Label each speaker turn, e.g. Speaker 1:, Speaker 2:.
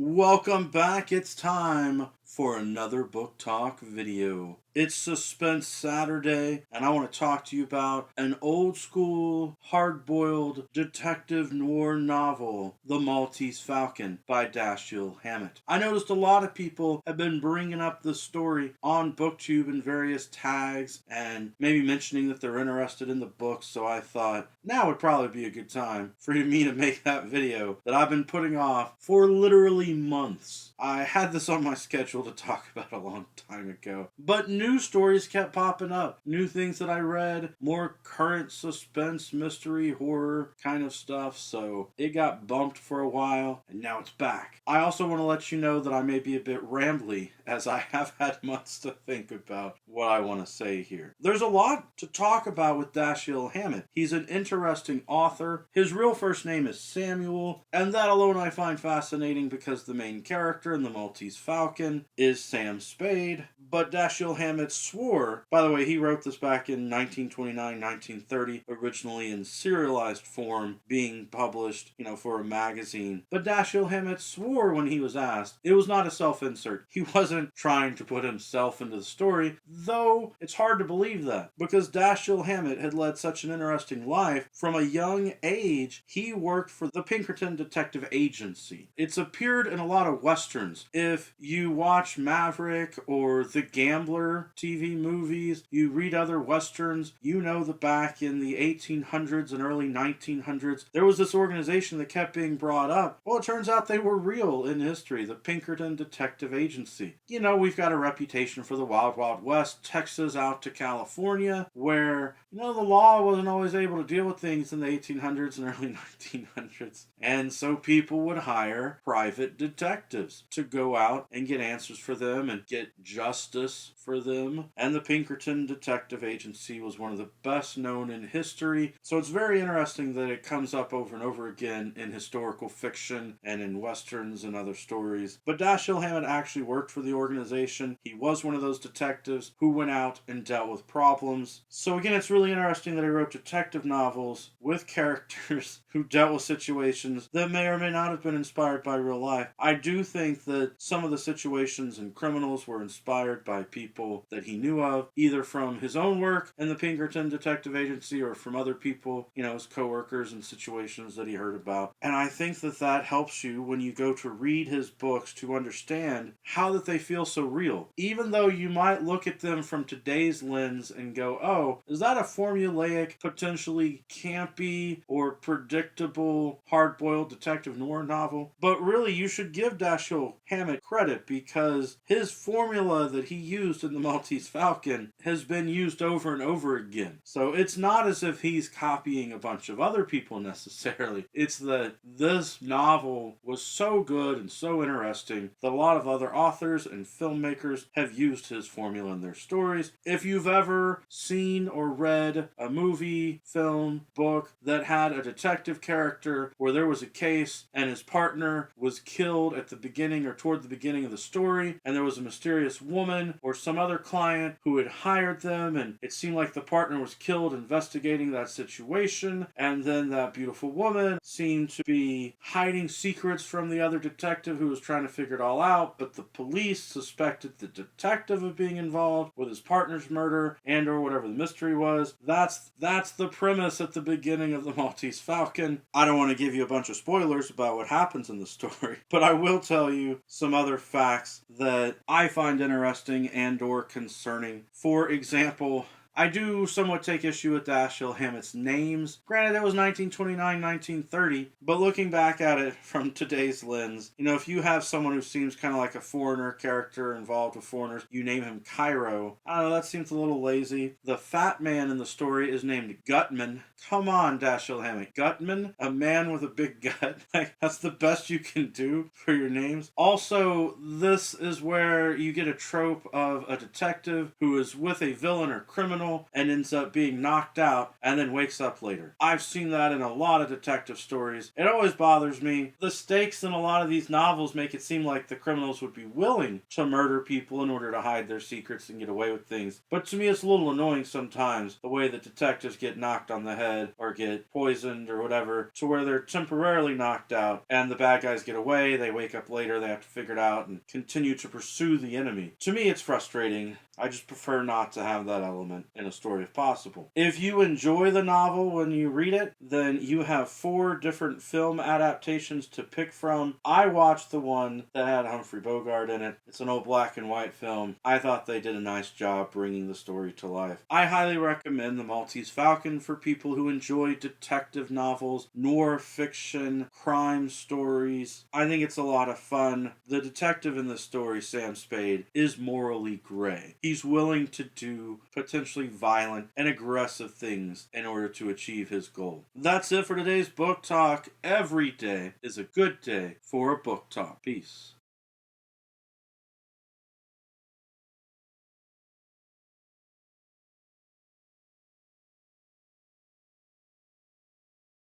Speaker 1: Welcome back. It's time for another book talk video. It's Suspense Saturday, and I want to talk to you about an old school, hard-boiled detective noir novel, The Maltese Falcon by Dashiell Hammett. I noticed a lot of people have been bringing up this story on Booktube in various tags and maybe mentioning that they're interested in the book, so I thought now would probably be a good time for me to make that video that I've been putting off for literally months. I had this on my schedule to talk about a long time ago, but new stories kept popping up. New things that I read, more current suspense, mystery, horror kind of stuff, so it got bumped for a while, and now it's back. I also want to let you know that I may be a bit rambly, as I have had months to think about what I want to say here. There's a lot to talk about with Dashiell Hammett. He's an interesting author. His real first name is Samuel, and that alone I find fascinating because the main character in The Maltese Falcon is Sam Spade, but Dashiell Hammett swore, by the way, he wrote this back in 1929, 1930, originally in serialized form, being published, for a magazine. But Dashiell Hammett swore when he was asked it was not a self-insert. He wasn't trying to put himself into the story, though it's hard to believe that, because Dashiell Hammett had led such an interesting life. From a young age, he worked for the Pinkerton Detective Agency. It's appeared in a lot of westerns. If you watch Maverick or The Gambler TV movies, you read other westerns, you know that back in the 1800s and early 1900s, there was this organization that kept being brought up. Well, it turns out they were real in history, the Pinkerton Detective Agency. We've got a reputation for the Wild Wild West, Texas out to California, where, the law wasn't always able to deal with things in the 1800s and early 1900s. And so people would hire private detectives to go out and get answers for them and get justice for them. And the Pinkerton Detective Agency was one of the best known in history. So it's very interesting that it comes up over and over again in historical fiction and in westerns and other stories. But Dashiell Hammett actually worked for the organization. He was one of those detectives who went out and dealt with problems. So again, it's really interesting that he wrote detective novels with characters who dealt with situations that may or may not have been inspired by real life. I do think that some of the situations and criminals were inspired by people that he knew of, either from his own work in the Pinkerton Detective Agency or from other people, his coworkers and situations that he heard about. And I think that that helps you when you go to read his books to understand how that they feel so real. Even though you might look at them from today's lens and go, oh, is that a formulaic, potentially campy or predictable, hard-boiled detective noir novel? But really, you should give Dashiell Hammett credit because his formula that he used in The Maltese Falcon has been used over and over again. So it's not as if he's copying a bunch of other people necessarily. It's that this novel was so good and so interesting that a lot of other authors and filmmakers have used his formula in their stories. If you've ever seen or read a movie, film, book that had a detective character where there was a case and his partner was killed at the beginning or toward the beginning of the story, and there was a mysterious woman or some other client who had hired them, and it seemed like the partner was killed investigating that situation, and then that beautiful woman seemed to be hiding secrets from the other detective who was trying to figure it all out, but the police suspected the detective of being involved with his partner's murder and or whatever the mystery was. That's the premise at the beginning of The Maltese Falcon. I don't want to give you a bunch of spoilers about what happens in the story, but I will tell you some other facts that I find interesting and or concerning. For example, I do somewhat take issue with Dashiell Hammett's names. Granted, that was 1929, 1930, but looking back at it from today's lens, if you have someone who seems kind of like a foreigner character involved with foreigners, you name him Cairo. I don't know, that seems a little lazy. The fat man in the story is named Gutman. Come on, Dashiell Hammett. Gutman? A man with a big gut? That's the best you can do for your names? Also, this is where you get a trope of a detective who is with a villain or criminal criminal and ends up being knocked out and then wakes up later. I've seen that in a lot of detective stories. It always bothers me. The stakes in a lot of these novels make it seem like the criminals would be willing to murder people in order to hide their secrets and get away with things. But to me, it's a little annoying sometimes the way that detectives get knocked on the head or get poisoned or whatever, to where they're temporarily knocked out and the bad guys get away, they wake up later, they have to figure it out and continue to pursue the enemy. To me, it's frustrating. I just prefer not to have that element in a story if possible. If you enjoy the novel when you read it, then you have 4 different film adaptations to pick from. I watched the one that had Humphrey Bogart in it. It's an old black and white film. I thought they did a nice job bringing the story to life. I highly recommend The Maltese Falcon for people who enjoy detective novels, noir fiction, crime stories. I think it's a lot of fun. The detective in the story, Sam Spade, is morally gray. He's willing to do potentially violent and aggressive things in order to achieve his goal. That's it for today's book talk. Every day is a good day for a book talk. Peace.